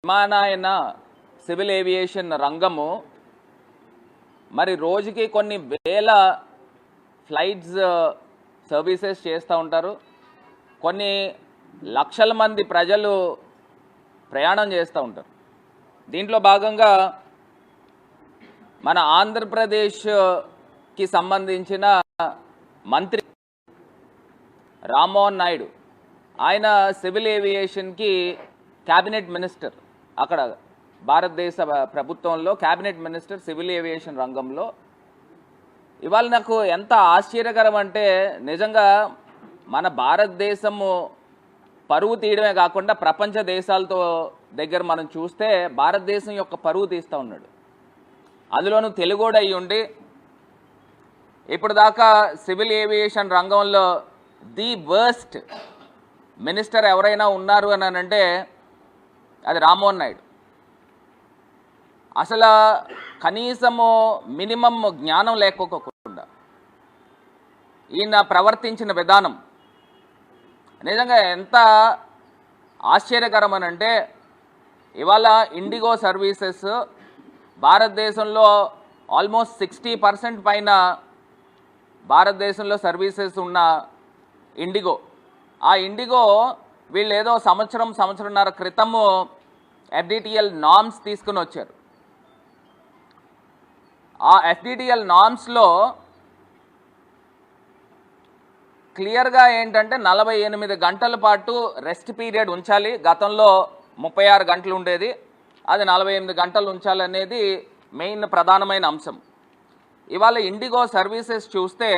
విమానయాన civil aviation రంగము మరి రోజుకి కొన్ని వేల ఫ్లైట్స్ సర్వీసెస్ చేస్తూ ఉంటారు. కొన్ని లక్షల మంది ప్రజలు ప్రయాణం చేస్తూ ఉంటారు. దీంట్లో భాగంగా మన ఆంధ్రప్రదేశ్కి సంబంధించిన మంత్రి రామ్మోహన్ నాయుడు ఆయన సివిల్ ఏవియేషన్కి క్యాబినెట్ మినిస్టర్, అక్కడ భారతదేశ ప్రభుత్వంలో క్యాబినెట్ మినిస్టర్ సివిల్ ఏవియేషన్ రంగంలో. ఇవాళ నాకు ఎంత ఆశ్చర్యకరం అంటే నిజంగా మన భారతదేశము పరువు తీయడమే కాకుండా ప్రపంచ దేశాలతో దగ్గర మనం చూస్తే భారతదేశం యొక్క పరువు తీస్తూ ఉన్నాడు. అందులోనూ తెలుగోడు అయ్యి ఉండి ఇప్పుడు దాకా సివిల్ ఏవియేషన్ రంగంలో ది వర్స్ట్ మినిస్టర్ ఎవరైనా ఉన్నారు అని అంటే అది రామ్మోహన్ నాయుడు. అసలు కనీసము మినిమం జ్ఞానం లేకపోకుండా ఈయన ప్రవర్తించిన విధానం నిజంగా ఎంత ఆశ్చర్యకరం అని అంటే, ఇవాళ ఇండిగో సర్వీసెస్ భారతదేశంలో ఆల్మోస్ట్ 60% పైన భారతదేశంలో సర్వీసెస్ ఉన్న ఇండిగో, ఆ ఇండిగో వీళ్ళు ఏదో సంవత్సరంన్నర క్రితము ఎఫ్డిటిఎల్ నార్మ్స్ తీసుకుని వచ్చారు. ఆ ఎఫ్డిటిఎల్ నార్మ్స్లో క్లియర్గా ఏంటంటే 48 గంటల పాటు రెస్ట్ పీరియడ్ ఉంచాలి. గతంలో 36 గంటలు ఉండేది, అది 48 గంటలు ఉంచాలనేది మెయిన్ ప్రధానమైన అంశం. ఇవాళ ఇండిగో సర్వీసెస్ చూస్తే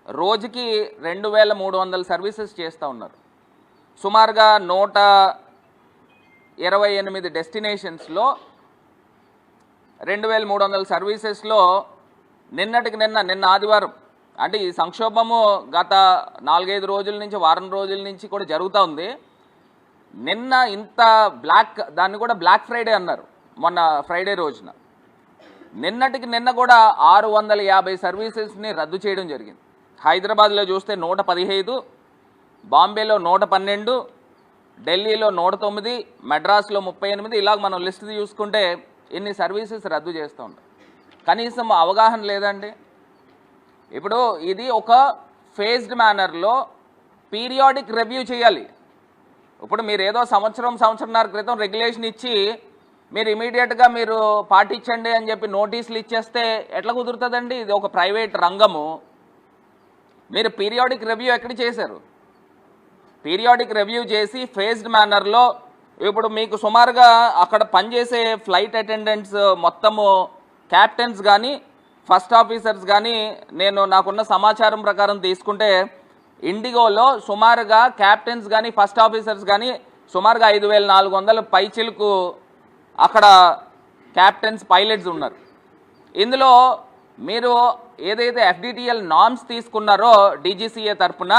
రోజుకి 2300 సర్వీసెస్ చేస్తూ ఉన్నారు. సుమారుగా 128 డెస్టినేషన్స్లో 2300 సర్వీసెస్లో నిన్న ఆదివారం, అంటే ఈ సంక్షోభము గత 4-5 రోజుల నుంచి, వారం రోజుల నుంచి కూడా జరుగుతూ ఉంది. నిన్న ఇంత దాన్ని కూడా బ్లాక్ ఫ్రైడే అన్నారు మొన్న ఫ్రైడే రోజున. నిన్న కూడా 650 సర్వీసెస్ని రద్దు చేయడం జరిగింది. హైదరాబాద్లో చూస్తే 115, బాంబేలో 112, ఢిల్లీలో 109, మెడ్రాస్లో 38, ఇలాగ మనం లిస్ట్ చూసుకుంటే ఇన్ని సర్వీసెస్ రద్దు చేస్తూ ఉంటాం. కనీసం అవగాహన లేదండి. ఇప్పుడు ఇది ఒక ఫేజ్డ్ మేనర్లో పీరియాడిక్ రివ్యూ చేయాలి. ఇప్పుడు మీరు ఏదో సంవత్సరంన్నర క్రితం రెగ్యులేషన్ ఇచ్చి మీరు ఇమీడియట్గా మీరు పాటించండి అని చెప్పి నోటీసులు ఇచ్చేస్తే ఎట్లా కుదురుతుందండి? ఇది ఒక ప్రైవేట్ రంగము. మీరు పీరియాడిక్ రివ్యూ ఎక్కడ చేశారు? పీరియాడిక్ రివ్యూ చేసి ఫేజ్డ్ మేనర్లో ఇప్పుడు మీకు సుమారుగా అక్కడ పనిచేసే ఫ్లైట్ అటెండెంట్స్ మొత్తము క్యాప్టెన్స్ కానీ ఫస్ట్ ఆఫీసర్స్ కానీ నాకున్న సమాచారం ప్రకారం తీసుకుంటే ఇండిగోలో సుమారుగా క్యాప్టెన్స్ కానీ ఫస్ట్ ఆఫీసర్స్ కానీ సుమారుగా 5400 పైచిలకు అక్కడ క్యాప్టెన్స్ పైలట్స్ ఉన్నారు. ఇందులో మీరు ఏదైతే ఎఫ్డిటిఎల్ నార్మ్స్ తీసుకున్నారో డీజీసీఏ తరఫున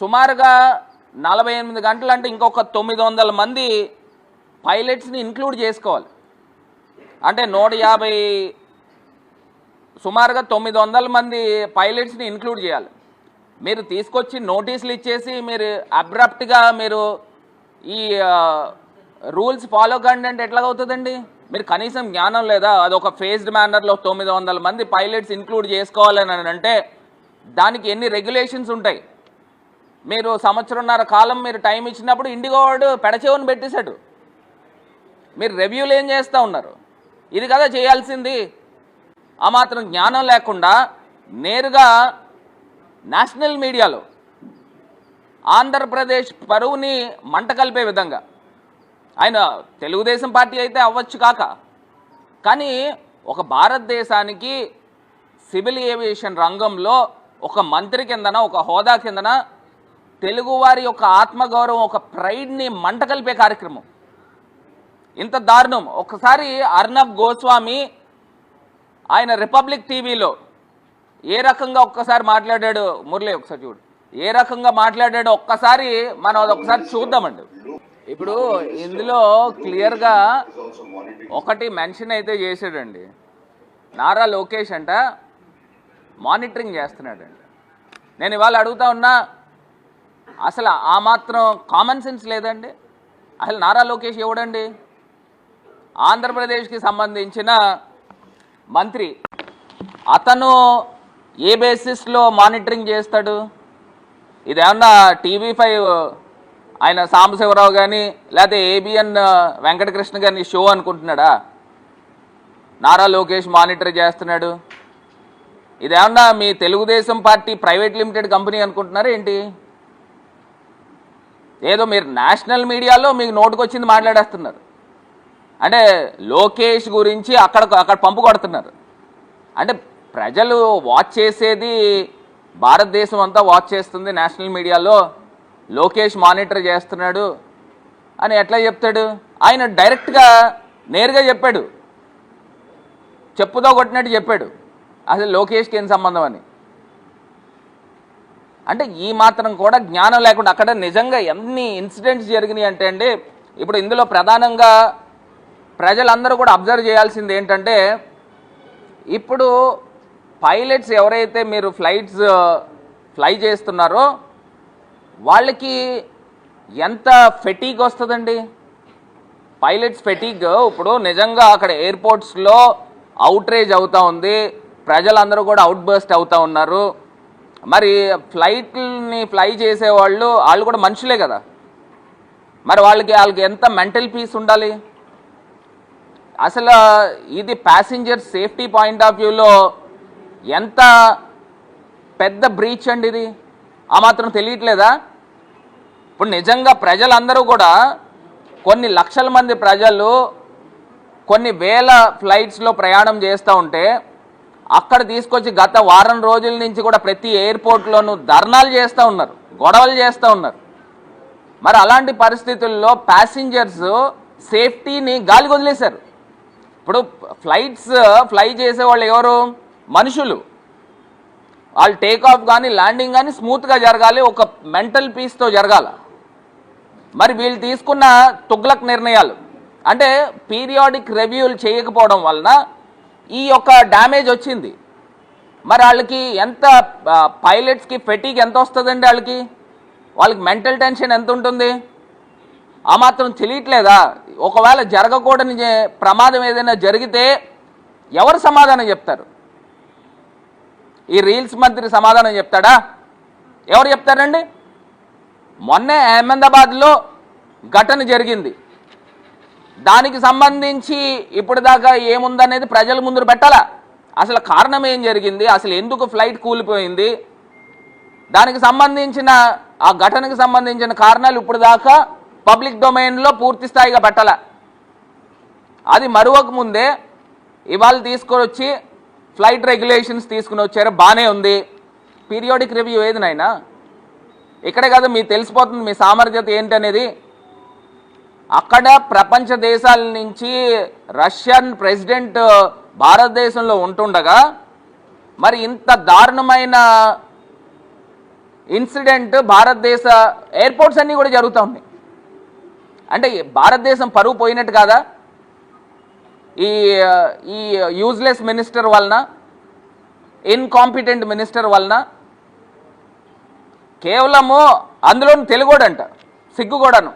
సుమారుగా 48 గంటలు అంటే ఇంకొక 900 మంది పైలట్స్ని ఇంక్లూడ్ చేసుకోవాలి. అంటే 150 సుమారుగా 900 మంది పైలట్స్ని ఇంక్లూడ్ చేయాలి. మీరు తీసుకొచ్చి నోటీసులు ఇచ్చేసి మీరు అబ్రప్ట్గా మీరు ఈ రూల్స్ ఫాలో కండి అంటే ఎట్లాగవుతుందండి? మీరు కనీసం జ్ఞానం లేదా? అదొక ఫేజ్డ్ మేనర్లో 900 మంది పైలట్స్ ఇంక్లూడ్ చేసుకోవాలని అంటే దానికి ఎన్ని రెగ్యులేషన్స్ ఉంటాయి? మీరు సంవత్సరంన్నర కాలం మీరు టైం ఇచ్చినప్పుడు ఇండిగో వాడు పెడచెవుని పెట్టేశాడు. మీరు రివ్యూలు ఏం చేస్తూ ఉన్నారు? ఇది కదా చేయాల్సింది. ఆ మాత్రం జ్ఞానం లేకుండా నేరుగా నేషనల్ మీడియాలో ఆంధ్రప్రదేశ్ పరువుని మంట కలిపే విధంగా, ఆయన తెలుగుదేశం పార్టీ అయితే అవ్వచ్చు కాక, కానీ ఒక భారతదేశానికి సివిల్ ఏవియేషన్ రంగంలో ఒక మంత్రి కిందన, ఒక హోదా కిందన తెలుగువారి యొక్క ఆత్మగౌరవం, ఒక ప్రైడ్ని మంట కలిపే కార్యక్రమం ఇంత దారుణం. ఒకసారి అర్నబ్ గోస్వామి ఆయన రిపబ్లిక్ టీవీలో ఏ రకంగా ఒక్కసారి మాట్లాడాడు, మురళి ఒకసారి చూడు, ఏ రకంగా మాట్లాడాడో ఒక్కసారి మనం అదొకసారి చూద్దామండి. ఇప్పుడు ఇందులో క్లియర్గా ఒకటి మెన్షన్ అయితే చేశాడండి, నారా లోకేష్ అంట మానిటరింగ్ చేస్తున్నాడండి. నేను ఇవాళ అడుగుతా ఉన్నా, అసలు ఆ మాత్రం కామన్ సెన్స్ లేదండి? అసలు నారా లోకేష్ ఎవడండి? ఆంధ్రప్రదేశ్కి సంబంధించిన మంత్రి. అతను ఏ బేసిస్లో మానిటరింగ్ చేస్తాడు? ఇదేమన్నా TV5 ఆయన సాంబశివరావు కానీ లేకపోతే ABN వెంకటకృష్ణ గారిని షో అనుకుంటున్నాడా? నారా లోకేష్ మానిటర్ చేస్తున్నాడు. ఇదేమన్నా మీ Telugu Desam party private limited company అనుకుంటున్నారా ఏంటి? ఏదో మీరు నేషనల్ మీడియాలో మీకు నోటుకొచ్చింది మాట్లాడేస్తున్నారు. అంటే లోకేష్ గురించి అక్కడ పంపు కొడుతున్నారు. అంటే ప్రజలు వాచ్ చేసేది, భారతదేశం అంతా వాచ్ చేస్తుంది నేషనల్ మీడియాలో. లోకేష్ మానిటర్ చేస్తున్నాడు అని ఎట్లా చెప్తాడు? ఆయన డైరెక్ట్గా నేరుగా చెప్పాడు, చెప్పుతో కొట్టినట్టు చెప్పాడు అసలు లోకేష్కి ఏం సంబంధం అని. అంటే ఈ మాత్రం కూడా జ్ఞానం లేకుండా అక్కడ నిజంగా ఎన్ని ఇన్సిడెంట్స్ జరిగినాయి అంటే అండి, ఇప్పుడు ఇందులో ప్రధానంగా ప్రజలందరూ కూడా అబ్జర్వ్ చేయాల్సింది ఏంటంటే, ఇప్పుడు పైలట్స్ ఎవరైతే మీరు ఫ్లై చేస్తున్నారో వాళ్ళకి ఎంత ఫెటీగ్ వస్తుందండి? పైలట్స్ ఫెటీగ్ ఇప్పుడు నిజంగా అక్కడ ఎయిర్పోర్ట్స్లో అవుట్రేజ్ అవుతూ ఉంది, ప్రజలందరూ కూడా అవుట్ బర్స్ట్ అవుతూ ఉన్నారు. మరి ఫ్లైట్ని ఫ్లై చేసేవాళ్ళు వాళ్ళు కూడా మనుషులే కదా, మరి వాళ్ళకి ఎంత మెంటల్ పీస్ ఉండాలి? అసలు ఇది ప్యాసింజర్ సేఫ్టీ పాయింట్ ఆఫ్ వ్యూలో ఎంత పెద్ద బ్రీచ్ అండి ఇది. ఆ మాత్రం తెలియట్లేదా? ఇప్పుడు నిజంగా ప్రజలందరూ కూడా కొన్ని లక్షల మంది ప్రజలు కొన్ని వేల ఫ్లైట్స్లో ప్రయాణం చేస్తూ ఉంటే అక్కడ తీసుకొచ్చి గత వారం రోజుల నుంచి కూడా ప్రతి ఎయిర్పోర్ట్లోనూ ధర్నాలు చేస్తూ ఉన్నారు, గొడవలు చేస్తూ ఉన్నారు. మరి అలాంటి పరిస్థితుల్లో ప్యాసింజర్స్ సేఫ్టీని గాలికి వదిలేశారు. ఇప్పుడు ఫ్లై చేసేవాళ్ళు ఎవరు? మనుషులు. వాళ్ళు టేక్ ఆఫ్ కానీ ల్యాండింగ్ కానీ స్మూత్గా జరగాలి, ఒక మెంటల్ పీస్తో జరగాల. మరి వీళ్ళు తీసుకున్న తుగ్లక్ నిర్ణయాలు అంటే పీరియాడిక్ రివ్యూలు చేయకపోవడం వలన ఈ యొక్క డ్యామేజ్ వచ్చింది. మరి వాళ్ళకి ఎంత, పైలట్స్కి ఫెటీగ్ ఎంత వస్తుందండి? వాళ్ళకి మెంటల్ టెన్షన్ ఎంత ఉంటుంది? ఆ మాత్రం తెలియట్లేదా? ఒకవేళ జరగకూడని ప్రమాదం ఏదైనా జరిగితే ఎవరు సమాధానం చెప్తారు? ఈ రీల్స్ మంత్రి సమాధానం చెప్తాడా? ఎవరు చెప్తారండి? మొన్నే అహ్మదాబాద్లో ఘటన జరిగింది, దానికి సంబంధించి ఇప్పుడు దాకా ఏముందనేది ప్రజల ముందు పెట్టాలా? అసలు కారణం ఏం జరిగింది, అసలు ఎందుకు ఫ్లైట్ కూలిపోయింది, దానికి సంబంధించిన ఆ ఘటనకు సంబంధించిన కారణాలు ఇప్పుడు దాకా పబ్లిక్ డొమైన్లో పూర్తి స్థాయిగా పెట్టాలా? అది మరొక ముందే ఇవాళ తీసుకొని ఫ్లైట్ రెగ్యులేషన్స్ తీసుకుని వచ్చారు, బాగానే ఉంది. పీరియాడిక్ రివ్యూ ఏది నాయనా? ఇక్కడే కదా మీకు తెలిసిపోతుంది మీ సామర్థ్యత ఏంటనేది. అక్కడ ప్రపంచ దేశాల నుంచి రష్యన్ ప్రెసిడెంట్ భారతదేశంలో ఉంటుండగా మరి ఇంత దారుణమైన ఇన్సిడెంట్ భారతదేశ ఎయిర్పోర్ట్స్ అన్నీ కూడా జరుగుతూ ఉన్నాయి. అంటే భారతదేశం పరువు పోయినట్టు కాదా? ఈ యూజ్లెస్ మినిస్టర్ వలన, ఇన్కాంపిటెంట్ మినిస్టర్ వలన. కేవలము అందులోని తెలుగోడంట, సిగ్గు కూడాను.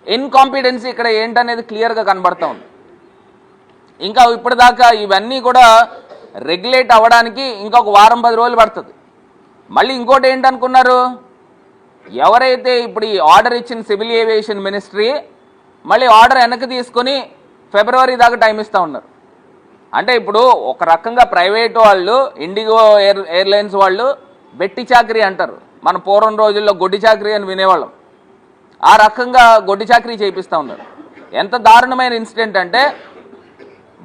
ఇన్కాంపిటెన్సీ ఇక్కడ ఏంటనేది క్లియర్గా కనబడుతూ ఉంది. ఇంకా ఇప్పటిదాకా ఇవన్నీ కూడా రెగ్యులేట్ అవ్వడానికి ఇంకొక వారం 10 రోజులు పడుతుంది. మళ్ళీ ఇంకోటి ఏంటనుకున్నారు, ఎవరైతే ఇప్పుడు ఈ ఆర్డర్ ఇచ్చిన సివిల్ ఏవియేషన్ మినిస్ట్రీ మళ్ళీ ఆర్డర్ వెనక్కి తీసుకొని ఫిబ్రవరి దాకా టైం ఇస్తూ ఉన్నారు. అంటే ఇప్పుడు ఒక రకంగా ప్రైవేట్ వాళ్ళు, ఇండిగో ఎయిర్లైన్స్ వాళ్ళు బెట్టి చాకరీ అంటారు, మన పూర్వం రోజుల్లో గొడ్డి చాకరీ అని వినేవాళ్ళం. ఆ రకంగా గొడ్డి చాకరీ చేయిస్తూ ఉన్నారు. ఎంత దారుణమైన ఇన్సిడెంట్ అంటే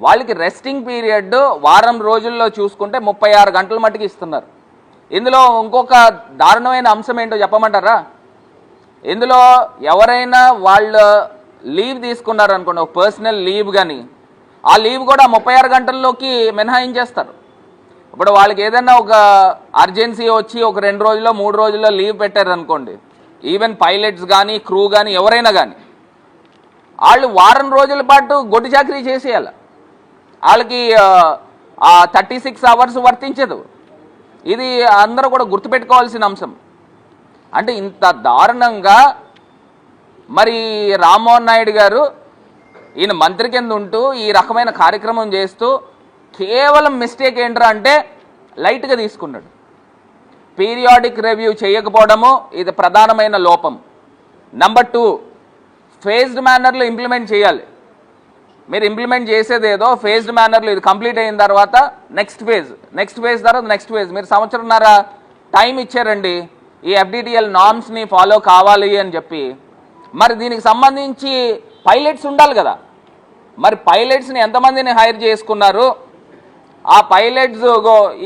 వాళ్ళకి రెస్టింగ్ పీరియడ్ వారం రోజుల్లో చూసుకుంటే 36 గంటల మట్టుకు ఇస్తున్నారు. ఇందులో ఇంకొక దారుణమైన అంశం ఏంటో చెప్పమంటారా? ఇందులో ఎవరైనా వాళ్ళు లీవ్ తీసుకున్నారు అనుకోండి, ఒక పర్సనల్ లీవ్ కానీ, ఆ లీవ్ కూడా 36 గంటల్లోకి మినహాయించేస్తారు. ఇప్పుడు వాళ్ళకి ఏదైనా ఒక అర్జెన్సీ వచ్చి ఒక 2 రోజుల్లో 3 రోజుల్లో లీవ్ పెట్టారు అనుకోండి, ఈవెన్ పైలట్స్ కానీ క్రూ కానీ ఎవరైనా కానీ వాళ్ళు వారం రోజుల పాటు గొడ్డు చాకరీ చేసేయాలి. వాళ్ళకి 36 అవర్స్ వర్తించదు. ఇది అందరూ కూడా గుర్తుపెట్టుకోవాల్సిన అంశం. అంటే ఇంత దారుణంగా మరి రామ్మోహన్ నాయుడు గారు ఈయన మంత్రి కింద ఉంటూ ఈ రకమైన కార్యక్రమం చేస్తూ కేవలం మిస్టేక్ ఏంట్రా అంటే లైట్గా తీసుకున్నాడు. పీరియాడిక్ రివ్యూ చేయకపోవడము ఇది ప్రధానమైన లోపం. నెంబర్ 2, ఫేజ్డ్ మేనర్లో ఇంప్లిమెంట్ చేయాలి. మీరు ఇంప్లిమెంట్ చేసేదేదో ఫేజ్డ్ మేనర్లో ఇది కంప్లీట్ అయిన తర్వాత నెక్స్ట్ ఫేజ్ తర్వాత నెక్స్ట్ ఫేజ్. మీరు సంవత్సరంన్నర టైం ఇచ్చారండి ఈ FDTL నార్మ్స్ని ఫాలో కావాలి అని చెప్పి. మరి దీనికి సంబంధించి పైలట్స్ ఉండాలి కదా. మరి పైలట్స్ని ఎంతమందిని హైర్ చేసుకున్నారు? ఆ పైలట్స్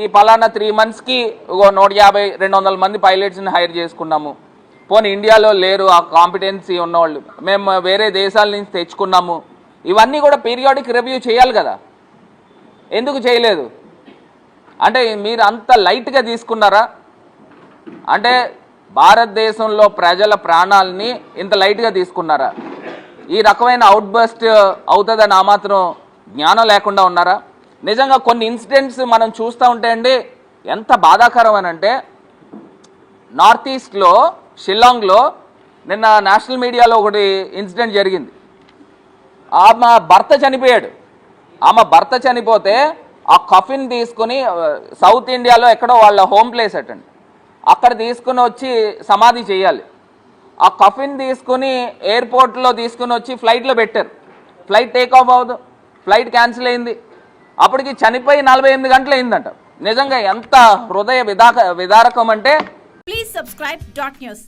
ఈ పలానా 3 monthsకి 150-200 మంది పైలట్స్ని హైర్ చేసుకున్నాము. పోనీ ఇండియాలో లేరు ఆ కాంపిటెన్సీ ఉన్నవాళ్ళు, మేము వేరే దేశాల నుంచి తెచ్చుకున్నాము. ఇవన్నీ కూడా పీరియాడిక్ రివ్యూ చేయాలి కదా. ఎందుకు చేయలేదు? అంటే మీరు అంత లైట్గా తీసుకున్నారా? అంటే భారతదేశంలో ప్రజల ప్రాణాలని ఇంత లైట్గా తీసుకున్నారా? ఈ రకమైన అవుట్బస్ట్ అవుతుందని ఆ మాత్రం జ్ఞానం లేకుండా ఉన్నారా? నిజంగా కొన్ని ఇన్సిడెంట్స్ మనం చూస్తూ ఉంటే అండి ఎంత బాధాకరం అని అంటే, నార్త్ ఈస్ట్లో షిల్లాంగ్లో నిన్న నేషనల్ మీడియాలో ఒకటి ఇన్సిడెంట్ జరిగింది. ఆమె భర్త చనిపోయాడు. ఆమె భర్త చనిపోతే ఆ కఫిన్ తీసుకుని సౌత్ ఇండియాలో ఎక్కడో వాళ్ళ హోమ్ ప్లేస్ అటండి, అక్కడ తీసుకుని వచ్చి సమాధి చేయాలి. ఆ కఫిన్ తీసుకుని ఎయిర్పోర్ట్లో తీసుకుని వచ్చి ఫ్లైట్లో పెట్టారు. ఫ్లైట్ టేక్ ఆఫ్ అవ్వదు, ఫ్లైట్ క్యాన్సిల్ అయింది. అప్పటికి చనిపోయి 48 గంటలు అయిందంట. నిజంగా ఎంత హృదయ విదారకం అంటే. Please subscribe dot news.